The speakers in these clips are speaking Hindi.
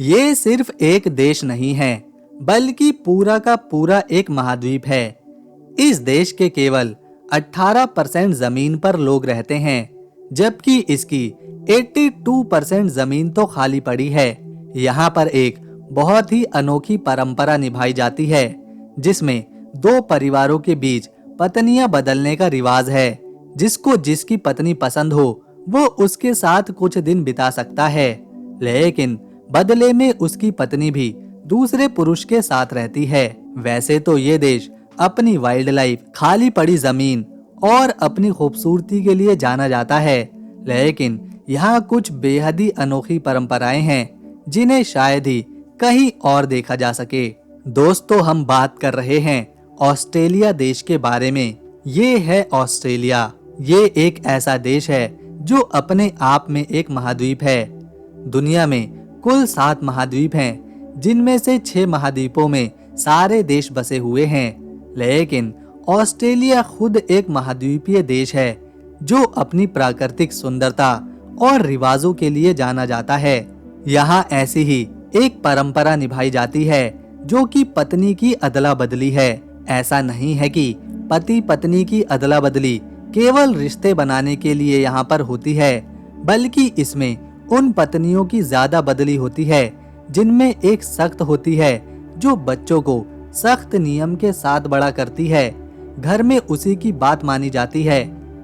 ये सिर्फ एक देश नहीं है, बल्कि पूरा का पूरा एक महाद्वीप है। इस देश के केवल 18% जमीन पर लोग रहते हैं, जबकि इसकी 82% जमीन तो खाली पड़ी है। यहाँ पर एक बहुत ही अनोखी परंपरा निभाई जाती है, जिसमें दो परिवारों के बीच पत्नियां बदलने का रिवाज है। जिसको जिसकी पत्नी पसंद हो, वो उसके साथ कुछ दिन बिता सकता है, लेकिन बदले में उसकी पत्नी भी दूसरे पुरुष के साथ रहती है। वैसे तो ये देश अपनी वाइल्ड लाइफ, खाली पड़ी जमीन और अपनी खूबसूरती के लिए जाना जाता है, लेकिन यहाँ कुछ बेहद ही अनोखी परंपराएं हैं जिन्हें शायद ही कहीं और देखा जा सके। दोस्तों, हम बात कर रहे हैं ऑस्ट्रेलिया देश के बारे में। ये है ऑस्ट्रेलिया। ये एक ऐसा देश है जो अपने आप में एक महाद्वीप है। दुनिया में कुल 7 महाद्वीप हैं, जिनमें से 6 महाद्वीपों में सारे देश बसे हुए हैं, लेकिन ऑस्ट्रेलिया खुद एक महाद्वीपीय देश है जो अपनी प्राकृतिक सुंदरता और रिवाजों के लिए जाना जाता है। यहाँ ऐसी ही एक परंपरा निभाई जाती है जो कि पत्नी की अदला बदली है। ऐसा नहीं है कि पति पत्नी की अदला बदली केवल रिश्ते बनाने के लिए यहाँ पर होती है, बल्कि इसमें उन पत्नियों की ज्यादा बदली होती है जिनमें एक सख्त होती है जो बच्चों को सख्त नियम के साथ बड़ा करती है, घर में उसी की बात मानी जाती है,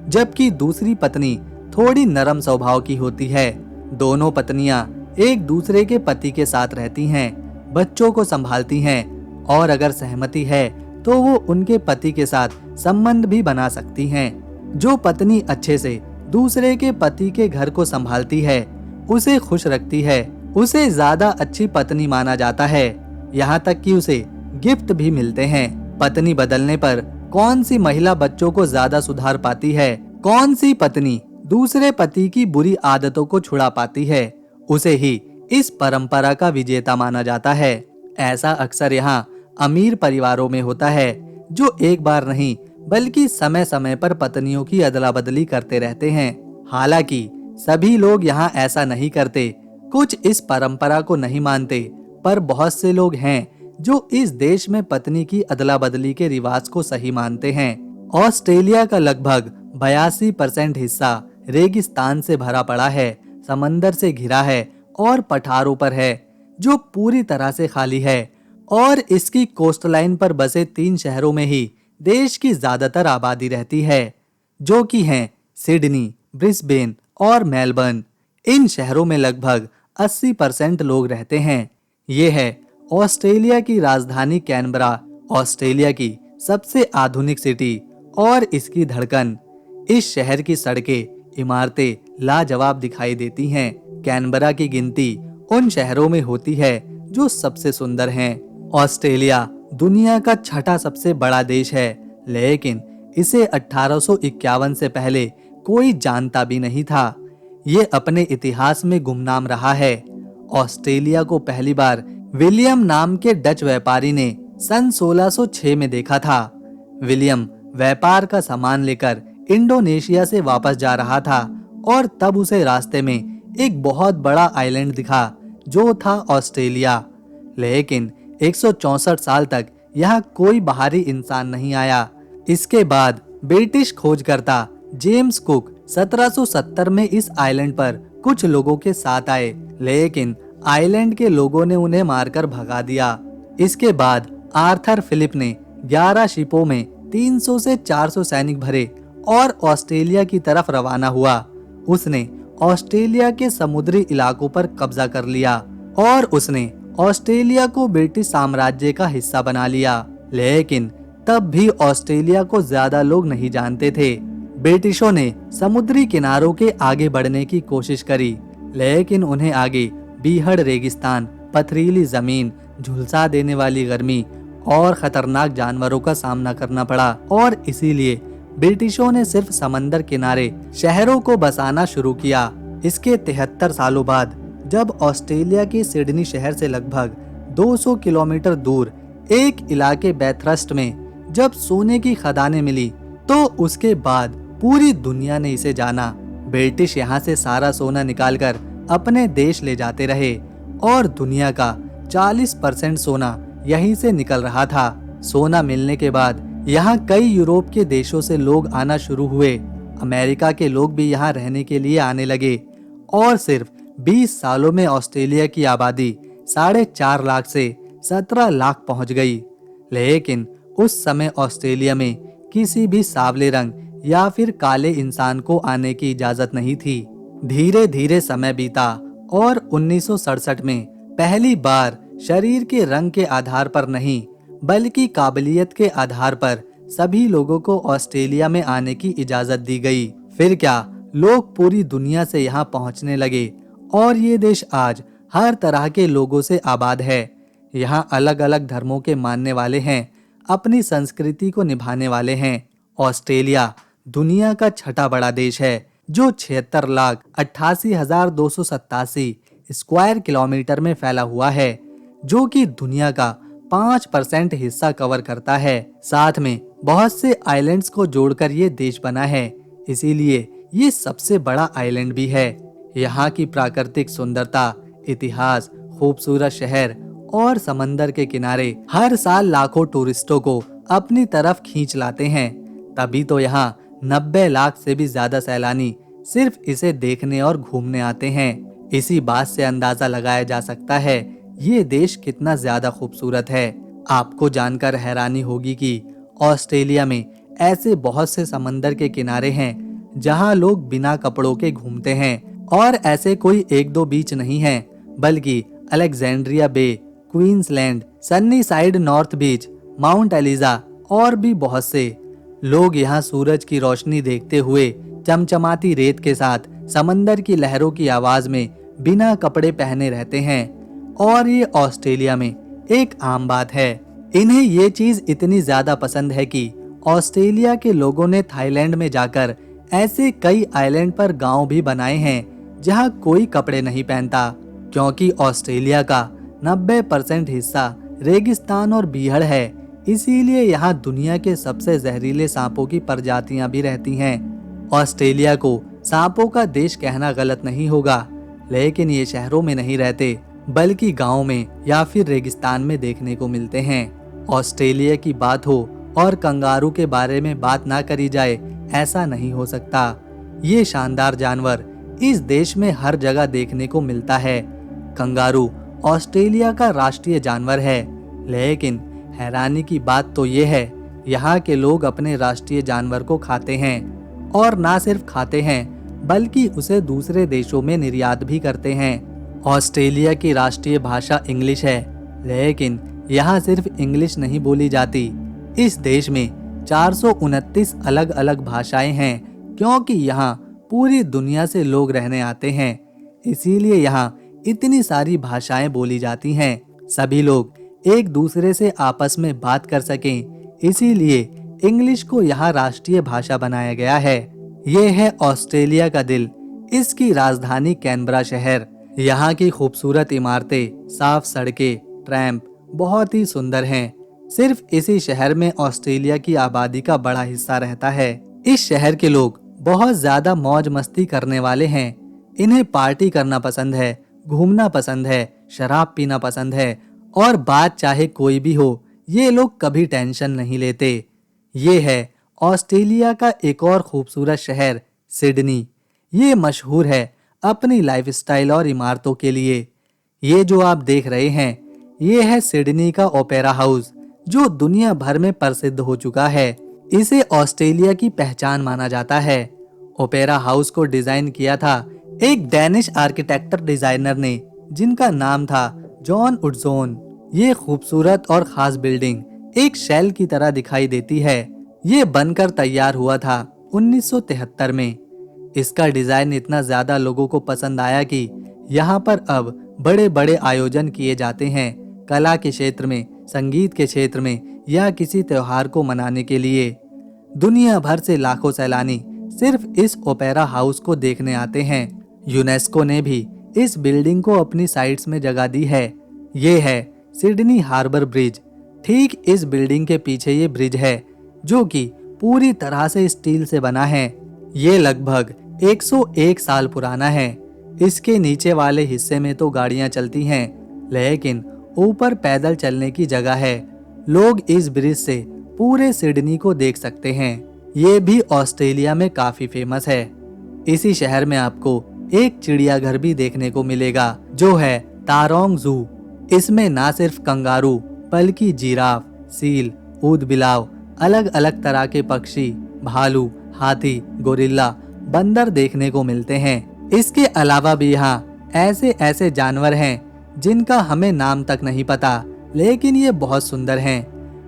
जबकि दूसरी पत्नी थोड़ी नरम स्वभाव की होती है। दोनों पत्नियां एक दूसरे के पति के साथ रहती हैं, बच्चों को संभालती हैं और अगर सहमति है तो वो उनके पति के साथ संबंध भी बना सकती हैं। जो पत्नी अच्छे से दूसरे के पति के घर को संभालती है, उसे खुश रखती है, उसे ज्यादा अच्छी पत्नी माना जाता है। यहाँ तक कि उसे गिफ्ट भी मिलते हैं। पत्नी बदलने पर कौन सी महिला बच्चों को ज्यादा सुधार पाती है, कौन सी पत्नी दूसरे पति की बुरी आदतों को छुड़ा पाती है, उसे ही इस परंपरा का विजेता माना जाता है। ऐसा अक्सर यहाँ अमीर परिवारों में होता है, जो एक बार नहीं बल्कि समय समय पर पत्नियों की अदला बदली करते रहते हैं। हालांकि सभी लोग यहाँ ऐसा नहीं करते, कुछ इस परंपरा को नहीं मानते, पर बहुत से लोग हैं जो इस देश में पत्नी की अदला बदली के रिवाज को सही मानते हैं। ऑस्ट्रेलिया का लगभग 82% हिस्सा रेगिस्तान से भरा पड़ा है, समंदर से घिरा है और पठारों पर है जो पूरी तरह से खाली है, और इसकी कोस्टलाइन पर बसे 3 शहरों में ही देश की ज्यादातर आबादी रहती है, जो कि हैं सिडनी, ब्रिस्बेन और मेलबर्न। इन शहरों में लगभग 80% लोग रहते हैं। ये है ऑस्ट्रेलिया की राजधानी कैनबरा, ऑस्ट्रेलिया की सबसे आधुनिक सिटी और इसकी धड़कन। इस शहर की सड़कें, इमारतें लाजवाब दिखाई देती हैं। कैनबरा की गिनती उन शहरों में होती है जो सबसे सुंदर हैं। ऑस्ट्रेलिया दुनिया का 6ठा सबसे बड़ा देश है, लेकिन इसे 1851 से पहले कोई जानता भी नहीं था। ये अपने इतिहास में गुमनाम रहा है। ऑस्ट्रेलिया को पहली बार विलियम नाम के डच व्यापारी ने सन 1606 में देखा था। विलियम व्यापार का सामान लेकर इंडोनेशिया से वापस जा रहा था और तब उसे रास्ते में एक बहुत बड़ा आइलैंड दिखा, जो था ऑस्ट्रेलिया। लेकिन 164 साल तक यहाँ कोई बाहरी इंसान नहीं आया। इसके बाद ब्रिटिश खोजकर्ता जेम्स कुक 1770 में इस आइलैंड पर कुछ लोगों के साथ आए, लेकिन आइलैंड के लोगों ने उन्हें मारकर भगा दिया। इसके बाद आर्थर फिलिप ने 11 शिपों में 300 से 400 सैनिक भरे और ऑस्ट्रेलिया की तरफ रवाना हुआ। उसने ऑस्ट्रेलिया के समुद्री इलाकों पर कब्जा कर लिया और उसने ऑस्ट्रेलिया को ब्रिटिश साम्राज्य का हिस्सा बना लिया। लेकिन तब भी ऑस्ट्रेलिया को ज्यादा लोग नहीं जानते थे। ब्रिटिशों ने समुद्री किनारों के आगे बढ़ने की कोशिश करी, लेकिन उन्हें आगे बीहड़ रेगिस्तान, पथरीली जमीन, झुलसा देने वाली गर्मी और खतरनाक जानवरों का सामना करना पड़ा, और इसीलिए ब्रिटिशों ने सिर्फ समंदर किनारे शहरों को बसाना शुरू किया। इसके 73 सालों बाद जब ऑस्ट्रेलिया के सिडनी शहर से लगभग 200 किलोमीटर दूर एक इलाके बैथरस्ट में जब सोने की खदानें मिली, तो उसके बाद पूरी दुनिया ने इसे जाना। ब्रिटिश यहाँ से सारा सोना निकालकर अपने देश ले जाते रहे और दुनिया का 40% सोना यहीं से निकल रहा था। सोना मिलने के बाद यहाँ कई यूरोप के देशों से लोग आना शुरू हुए। अमेरिका के लोग भी यहाँ रहने के लिए आने लगे और सिर्फ 20 सालों में ऑस्ट्रेलिया की आबादी 4.5 लाख से 17 लाख पहुंच गई। लेकिन उस समय ऑस्ट्रेलिया में किसी भी सांवले रंग या फिर काले इंसान को आने की इजाजत नहीं थी। धीरे धीरे समय बीता और 1967 में पहली बार शरीर के रंग के आधार पर नहीं बल्कि काबिलियत के आधार पर सभी लोगों को ऑस्ट्रेलिया में आने की इजाजत दी गई। फिर क्या, लोग पूरी दुनिया से यहाँ पहुँचने लगे और ये देश आज हर तरह के लोगों से आबाद है। यहाँ अलग अलग धर्मों के मानने वाले हैं, अपनी संस्कृति को निभाने वाले हैं। ऑस्ट्रेलिया दुनिया का छठा बड़ा देश है जो 76,88,287 स्क्वायर किलोमीटर में फैला हुआ है, जो कि दुनिया का 5% हिस्सा कवर करता है। साथ में बहुत से आइलैंड्स को जोड़कर ये देश बना है, इसीलिए ये सबसे बड़ा आइलैंड भी है। यहाँ की प्राकृतिक सुंदरता, इतिहास, खूबसूरत शहर और समंदर के किनारे हर साल लाखों टूरिस्टों को अपनी तरफ खींच लाते हैं। तभी तो यहाँ 90 लाख से भी ज्यादा सैलानी सिर्फ इसे देखने और घूमने आते हैं। इसी बात से अंदाजा लगाया जा सकता है ये देश कितना ज्यादा खूबसूरत है। आपको जानकर हैरानी होगी कि ऑस्ट्रेलिया में ऐसे बहुत से समंदर के किनारे हैं जहां लोग बिना कपड़ों के घूमते हैं। और ऐसे कोई एक दो बीच नहीं हैं, बल्कि अलेक्जेंड्रिया बे, क्वींसलैंड, सन्नी साइड नॉर्थ बीच, माउंट एलिजा और भी बहुत से। लोग यहाँ सूरज की रोशनी देखते हुए चमचमाती रेत के साथ समंदर की लहरों की आवाज में बिना कपड़े पहने रहते हैं और ये ऑस्ट्रेलिया में एक आम बात है। इन्हें ये चीज इतनी ज्यादा पसंद है कि ऑस्ट्रेलिया के लोगों ने थाईलैंड में जाकर ऐसे कई आइलैंड पर गांव भी बनाए हैं जहां कोई कपड़े नहीं पहनता, क्योंकि ऑस्ट्रेलिया का 90% हिस्सा रेगिस्तान और बीहड़ है। इसीलिए यहाँ दुनिया के सबसे जहरीले सांपों की प्रजातियां भी रहती हैं। ऑस्ट्रेलिया को सांपों का देश कहना गलत नहीं होगा, लेकिन ये शहरों में नहीं रहते बल्कि गाँव में या फिर रेगिस्तान में देखने को मिलते हैं। ऑस्ट्रेलिया की बात हो और कंगारू के बारे में बात ना करी जाए, ऐसा नहीं हो सकता। ये शानदार जानवर इस देश में हर जगह देखने को मिलता है। कंगारू ऑस्ट्रेलिया का राष्ट्रीय जानवर है, लेकिन हैरानी की बात तो ये है यहाँ के लोग अपने राष्ट्रीय जानवर को खाते हैं और ना सिर्फ खाते हैं बल्कि उसे दूसरे देशों में निर्यात भी करते हैं। ऑस्ट्रेलिया की राष्ट्रीय भाषा इंग्लिश है, लेकिन यहाँ सिर्फ इंग्लिश नहीं बोली जाती। इस देश में 429 अलग अलग भाषाएं हैं, क्योंकि यहाँ पूरी दुनिया से लोग रहने आते हैं, इसीलिए यहाँ इतनी सारी भाषाएं बोली जाती हैं। सभी लोग एक दूसरे से आपस में बात कर सकें, इसीलिए इंग्लिश को यहाँ राष्ट्रीय भाषा बनाया गया है। ये है ऑस्ट्रेलिया का दिल, इसकी राजधानी कैनबरा शहर। यहाँ की खूबसूरत इमारतें, साफ सड़कें, ट्रैम्प बहुत ही सुंदर हैं। सिर्फ इसी शहर में ऑस्ट्रेलिया की आबादी का बड़ा हिस्सा रहता है। इस शहर के लोग बहुत ज्यादा मौज मस्ती करने वाले हैं। इन्हें पार्टी करना पसंद है, घूमना पसंद है, शराब पीना पसंद है और बात चाहे कोई भी हो, ये लोग कभी टेंशन नहीं लेते। ये है ऑस्ट्रेलिया का एक और खूबसूरत शहर सिडनी। ये मशहूर है अपनी लाइफस्टाइल और इमारतों के लिए। ये जो आप देख रहे हैं, ये है सिडनी का ओपेरा हाउस, जो दुनिया भर में प्रसिद्ध हो चुका है। इसे ऑस्ट्रेलिया की पहचान माना जाता है। ओपेरा हाउस को डिजाइन किया था एक डेनिश आर्किटेक्चर डिजाइनर ने, जिनका नाम था जॉन उडजोन। ये खूबसूरत और खास बिल्डिंग एक शेल की तरह दिखाई देती है। ये बनकर तैयार हुआ था 1973 में। इसका डिजाइन इतना ज्यादा लोगों को पसंद आया कि यहाँ पर अब बड़े बड़े आयोजन किए जाते हैं, कला के क्षेत्र में, संगीत के क्षेत्र में या किसी त्योहार को मनाने के लिए। दुनिया भर से लाखों सैलानी सिर्फ इस ओपेरा हाउस को देखने आते हैं। यूनेस्को ने भी इस बिल्डिंग को अपनी साइट्स में जगह दी है। ये है सिडनी हार्बर ब्रिज। ठीक इस बिल्डिंग के पीछे ये ब्रिज है, जो कि पूरी तरह से स्टील से बना है। ये लगभग 101 साल पुराना है। इसके नीचे वाले हिस्से में तो गाड़ियां चलती हैं, लेकिन ऊपर पैदल चलने की जगह है। लोग इस ब्रिज से पूरे सिडनी को देख सकते हैं। ये भी ऑस्ट्रेलिया में काफी फेमस है। इसी शहर में आपको एक चिड़ियाघर भी देखने को मिलेगा, जो है तारोंग जू। इसमें ना सिर्फ कंगारू बल्कि जिराफ, सील, ऊदबिलाव, अलग अलग तरह के पक्षी, भालू, हाथी, गोरिल्ला, बंदर देखने को मिलते हैं। इसके अलावा भी यहाँ ऐसे ऐसे जानवर हैं जिनका हमें नाम तक नहीं पता, लेकिन ये बहुत सुंदर हैं।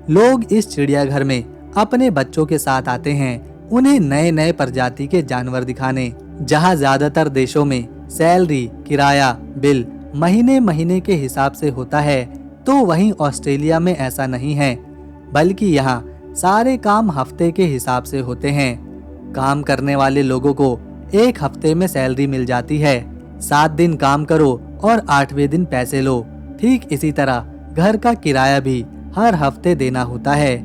लोग इस चिड़ियाघर में अपने बच्चों के साथ आते हैं, उन्हें नए नए प्रजाति के जानवर दिखाने। जहाँ ज्यादातर देशों में सैलरी, किराया, बिल महीने महीने के हिसाब से होता है, तो वहीं ऑस्ट्रेलिया में ऐसा नहीं है, बल्कि यहाँ सारे काम हफ्ते के हिसाब से होते हैं। काम करने वाले लोगों को एक हफ्ते में सैलरी मिल जाती है। 7 दिन काम करो और 8वें दिन पैसे लो। ठीक इसी तरह घर का किराया भी हर हफ्ते देना होता है।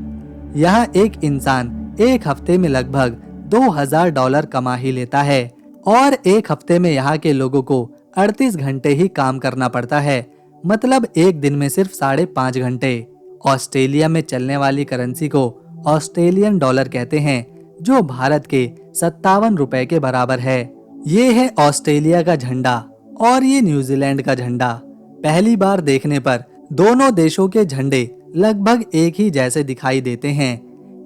यहाँ एक इंसान एक हफ्ते में लगभग $2000 कमा ही लेता है, और एक हफ्ते में यहाँ के लोगों को 38 घंटे ही काम करना पड़ता है, मतलब एक दिन में सिर्फ 5.5 घंटे। ऑस्ट्रेलिया में चलने वाली करेंसी को ऑस्ट्रेलियन डॉलर कहते हैं, जो भारत के 57 रुपए के बराबर है। ये है ऑस्ट्रेलिया का झंडा और ये न्यूजीलैंड का झंडा। पहली बार देखने पर दोनों देशों के झंडे लगभग एक ही जैसे दिखाई देते हैं।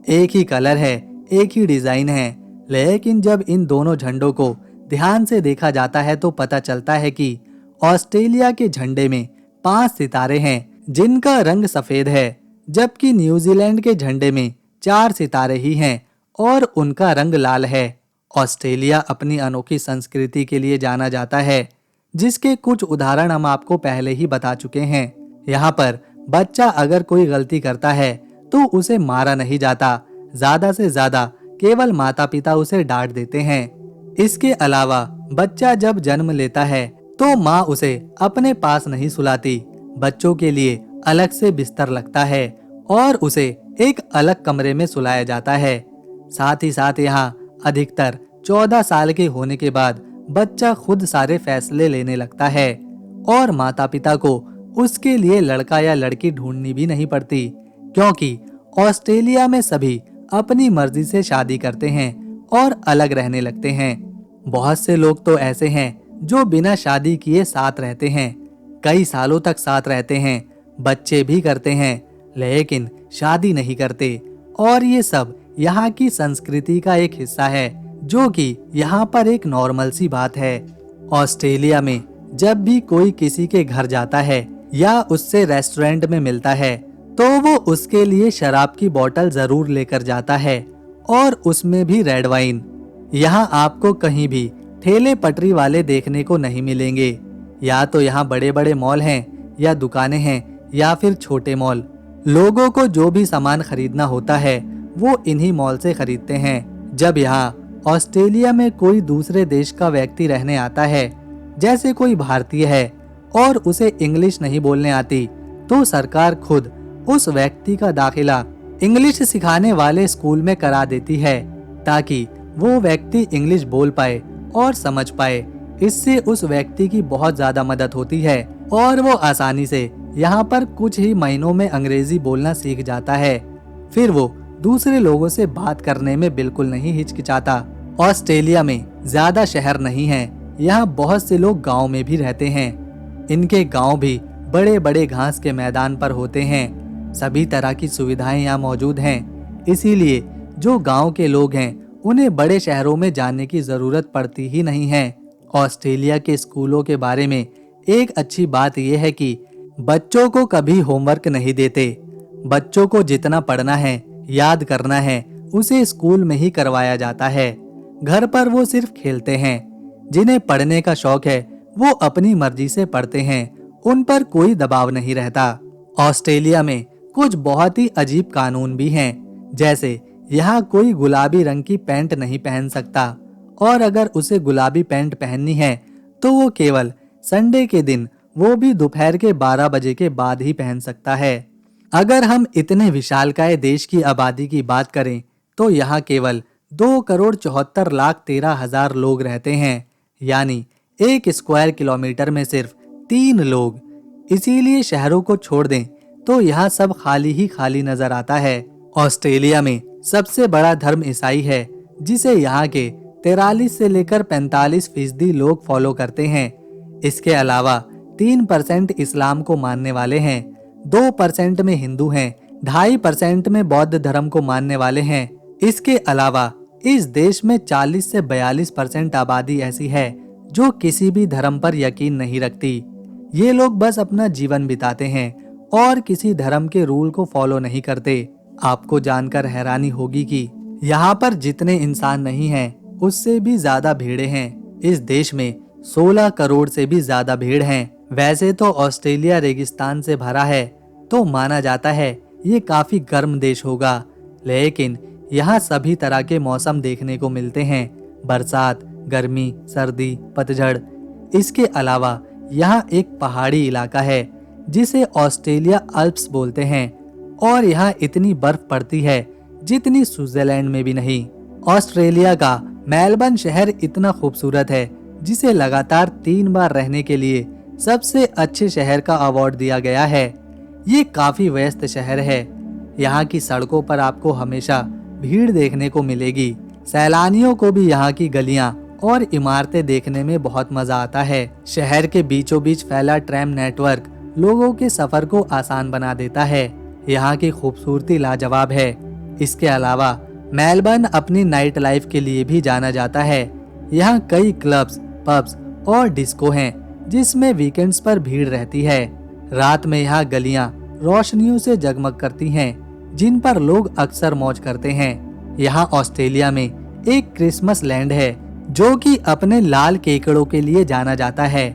एक ही कलर है, एक ही डिजाइन है, लेकिन जब इन दोनों झंडों को ध्यान से देखा जाता है तो पता चलता है कि ऑस्ट्रेलिया के झंडे में 5 सितारे हैं जिनका रंग सफेद है, जबकि न्यूजीलैंड के झंडे में 4 सितारे ही हैं और उनका रंग लाल है। ऑस्ट्रेलिया अपनी अनोखी संस्कृति के लिए जाना जाता है, जिसके कुछ उदाहरण हम आपको पहले ही बता चुके हैं। यहाँ पर बच्चा अगर कोई गलती करता है तो उसे मारा नहीं जाता, ज्यादा से ज्यादा केवल माता पिता उसे डांट देते हैं। इसके अलावा बच्चा जब जन्म लेता है तो माँ उसे अपने पास नहीं सुलाती, बच्चों के लिए अलग से बिस्तर लगता है और उसे एक अलग कमरे में सुलाया जाता है। साथ ही साथ यहाँ अधिकतर 14 साल के होने के बाद बच्चा खुद सारे फैसले लेने लगता है और माता पिता को उसके लिए लड़का या लड़की ढूंढनी भी नहीं पड़ती, क्योंकि ऑस्ट्रेलिया में सभी अपनी मर्जी से शादी करते हैं और अलग रहने लगते हैं। बहुत से लोग तो ऐसे हैं जो बिना शादी किए साथ रहते हैं, कई सालों तक साथ रहते हैं, बच्चे भी करते हैं, लेकिन शादी नहीं करते। और ये सब यहाँ की संस्कृति का एक हिस्सा है, जो कि यहाँ पर एक नॉर्मल सी बात है। ऑस्ट्रेलिया में जब भी कोई किसी के घर जाता है या उससे रेस्टोरेंट में मिलता है तो वो उसके लिए शराब की बोतल जरूर लेकर जाता है, और उसमें भी रेड वाइन। यहाँ आपको कहीं भी ठेले पटरी वाले देखने को नहीं मिलेंगे। या तो यहाँ बड़े बड़े मॉल हैं या दुकानें हैं या फिर छोटे मॉल। लोगों को जो भी सामान खरीदना होता है वो इन्हीं मॉल से खरीदते हैं। जब यहाँ ऑस्ट्रेलिया में कोई दूसरे देश का व्यक्ति रहने आता है, जैसे कोई भारतीय है और उसे इंग्लिश नहीं बोलने आती, तो सरकार खुद उस व्यक्ति का दाखिला इंग्लिश सिखाने वाले स्कूल में करा देती है, ताकि वो व्यक्ति इंग्लिश बोल पाए और समझ पाए। इससे उस व्यक्ति की बहुत ज्यादा मदद होती है और वो आसानी से यहाँ पर कुछ ही महीनों में अंग्रेजी बोलना सीख जाता है। फिर वो दूसरे लोगों से बात करने में बिल्कुल नहीं हिचकिचाता। ऑस्ट्रेलिया में ज्यादा शहर नहीं है, यहाँ बहुत से लोग गाँव में भी रहते हैं। इनके गाँव भी बड़े बड़े घास के मैदान पर होते हैं। सभी तरह की सुविधाएं यहाँ मौजूद हैं, इसीलिए जो गांव के लोग हैं उन्हें बड़े शहरों में जाने की जरूरत पड़ती ही नहीं है। ऑस्ट्रेलिया के स्कूलों के बारे में एक अच्छी बात यह है कि बच्चों को कभी होमवर्क नहीं देते। बच्चों को जितना पढ़ना है, याद करना है, उसे स्कूल में ही करवाया जाता है। घर पर वो सिर्फ खेलते हैं। जिन्हें पढ़ने का शौक है वो अपनी मर्जी से पढ़ते हैं, उन पर कोई दबाव नहीं रहता। ऑस्ट्रेलिया में कुछ बहुत ही अजीब कानून भी हैं, जैसे यहाँ कोई गुलाबी रंग की पैंट नहीं पहन सकता, और अगर उसे गुलाबी पैंट पहननी है तो वो केवल संडे के दिन, वो भी दोपहर के 12 बजे के बाद ही पहन सकता है। अगर हम इतने विशालकाय देश की आबादी की बात करें तो यहाँ केवल 2,74,13,000 लोग रहते हैं, यानी 1 स्क्वायर किलोमीटर में सिर्फ 3 लोग। इसीलिए शहरों को छोड़ दें तो यहाँ सब खाली ही खाली नजर आता है। ऑस्ट्रेलिया में सबसे बड़ा धर्म ईसाई है, जिसे यहाँ के 43 से लेकर 45% लोग फॉलो करते हैं। इसके अलावा 3% इस्लाम को मानने वाले हैं, 2% में हिंदू हैं, 2.5% में बौद्ध धर्म को मानने वाले हैं। इसके अलावा इस देश में 40 से 42% आबादी ऐसी है जो किसी भी धर्म पर यकीन नहीं रखती। ये लोग बस अपना जीवन बिताते हैं और किसी धर्म के रूल को फॉलो नहीं करते। आपको जानकर हैरानी होगी कि यहाँ पर जितने इंसान नहीं हैं, उससे भी ज्यादा भेड़ें हैं। इस देश में 16 करोड़ से भी ज्यादा भेड़ हैं। वैसे तो ऑस्ट्रेलिया रेगिस्तान से भरा है, तो माना जाता है ये काफी गर्म देश होगा, लेकिन यहाँ सभी तरह के मौसम देखने को मिलते हैं। बरसात, गर्मी, सर्दी, पतझड़। इसके अलावा यहाँ एक पहाड़ी इलाका है जिसे ऑस्ट्रेलिया अल्प्स बोलते हैं, और यहाँ इतनी बर्फ पड़ती है जितनी स्विट्जरलैंड में भी नहीं। ऑस्ट्रेलिया का मेलबर्न शहर इतना खूबसूरत है जिसे लगातार 3 बार रहने के लिए सबसे अच्छे शहर का अवार्ड दिया गया है। ये काफी व्यस्त शहर है। यहाँ की सड़कों पर आपको हमेशा भीड़ देखने को मिलेगी। सैलानियों को भी यहाँ की गलियाँ और इमारतें देखने में बहुत मजा आता है। शहर के बीचों बीच फैला ट्रैम नेटवर्क लोगों के सफर को आसान बना देता है। यहाँ की खूबसूरती लाजवाब है। इसके अलावा मेलबर्न अपनी नाइट लाइफ के लिए भी जाना जाता है। यहाँ कई क्लब्स, पब्स और डिस्को हैं जिसमें वीकेंड्स पर भीड़ रहती है। रात में यहाँ गलियाँ रोशनियों से जगमग करती हैं, जिन पर लोग अक्सर मौज करते हैं। यहाँ ऑस्ट्रेलिया में एक क्रिसमस लैंड है जो कि अपने लाल केकड़ों के लिए जाना जाता है।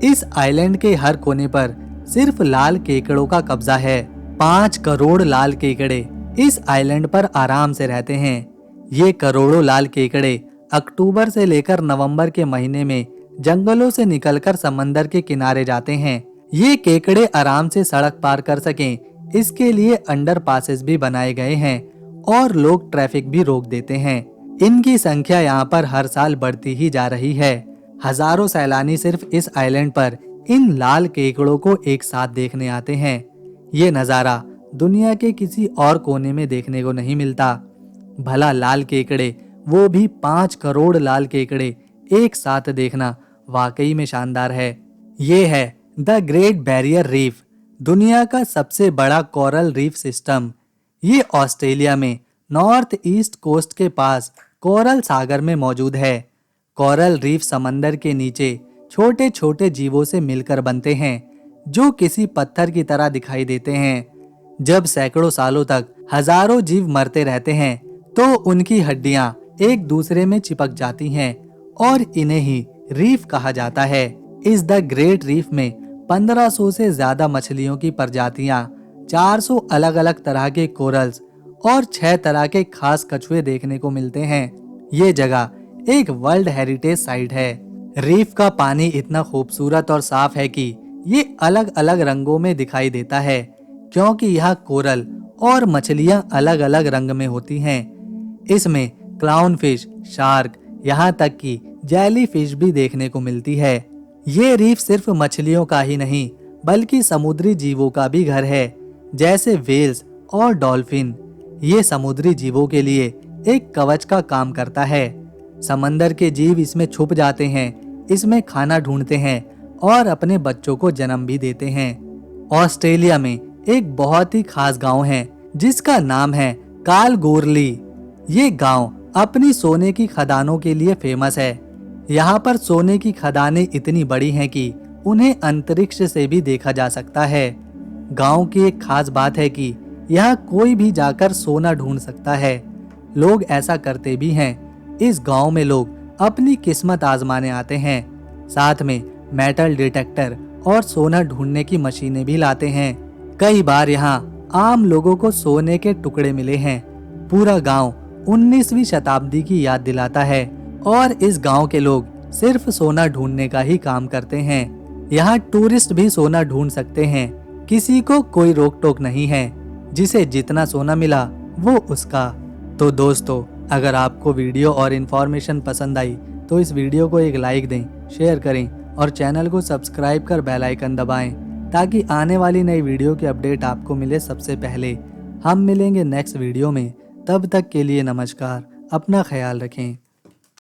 इस आइलैंड के हर कोने पर सिर्फ लाल केकड़ों का कब्जा है। 5 करोड़ लाल केकड़े इस आइलैंड पर आराम से रहते हैं। ये करोड़ों लाल केकड़े अक्टूबर से लेकर नवंबर के महीने में जंगलों से निकलकर समंदर के किनारे जाते हैं। ये केकड़े आराम से सड़क पार कर सकें, इसके लिए अंडर पासेस भी बनाए गए हैं और लोग ट्रैफिक भी रोक देते हैं। इनकी संख्या यहाँ पर हर साल बढ़ती ही जा रही है। हजारों सैलानी सिर्फ इस आइलैंड पर इन लाल केकड़ों को एक साथ देखने आते हैं। ये नज़ारा दुनिया के किसी और कोने में देखने को नहीं मिलता। भला लाल केकड़े, वो भी 5 करोड़ लाल केकड़े एक साथ देखना वाकई में शानदार है। ये है द ग्रेट बैरियर रीफ, दुनिया का सबसे बड़ा कोरल रीफ सिस्टम। ये ऑस्ट्रेलिया में नॉर्थ ईस्ट कोस्ट के पास कोरल सागर में मौजूद है। कोरल रीफ समंदर के नीचे छोटे छोटे जीवों से मिलकर बनते हैं जो किसी पत्थर की तरह दिखाई देते हैं। जब सैकड़ों सालों तक हजारों जीव मरते रहते हैं तो उनकी हड्डियां एक दूसरे में चिपक जाती हैं और इन्हें ही रीफ कहा जाता है। इस द ग्रेट रीफ में 1500 से ज्यादा मछलियों की प्रजातियां, 400 अलग अलग तरह के कोरल्स और 6 तरह के खास कछुए देखने को मिलते हैं। ये जगह एक वर्ल्ड हेरिटेज साइट है। रीफ का पानी इतना खूबसूरत और साफ है कि ये अलग अलग रंगों में दिखाई देता है, क्योंकि यहाँ कोरल और मछलियाँ अलग अलग रंग में होती हैं। इसमें क्लाउन फिश, शार्क, यहाँ तक कि जेली फिश भी देखने को मिलती है। ये रीफ सिर्फ मछलियों का ही नहीं बल्कि समुद्री जीवों का भी घर है, जैसे वेल्स और डॉल्फिन। ये समुद्री जीवों के लिए एक कवच का काम करता है। समंदर के जीव इसमें छुप जाते हैं, इसमें खाना ढूंढते हैं और अपने बच्चों को जन्म भी देते हैं। ऑस्ट्रेलिया में एक बहुत ही खास गांव है जिसका नाम है कालगोरली। ये गांव अपनी सोने की खदानों के लिए फेमस है। यहाँ पर सोने की खदानें इतनी बड़ी हैं कि उन्हें अंतरिक्ष से भी देखा जा सकता है। गांव की एक खास बात है कि यहाँ कोई भी जाकर सोना ढूंढ सकता है। लोग ऐसा करते भी हैं। इस गांव में लोग अपनी किस्मत आजमाने आते हैं, साथ में मेटल डिटेक्टर और सोना ढूंढने की मशीनें भी लाते हैं। कई बार यहाँ आम लोगों को सोने के टुकड़े मिले हैं। पूरा गांव 19वीं शताब्दी की याद दिलाता है और इस गांव के लोग सिर्फ सोना ढूंढने का ही काम करते हैं। यहाँ टूरिस्ट भी सोना ढूंढ सकते हैं, किसी को कोई रोक टोक नहीं है। जिसे जितना सोना मिला वो उसका। तो दोस्तों, अगर आपको वीडियो और इन्फॉर्मेशन पसंद आई तो इस वीडियो को एक लाइक दें, शेयर करें और चैनल को सब्सक्राइब कर बेल आइकन दबाएं ताकि आने वाली नई वीडियो की अपडेट आपको मिले सबसे पहले। हम मिलेंगे नेक्स्ट वीडियो में, तब तक के लिए नमस्कार, अपना ख्याल रखें।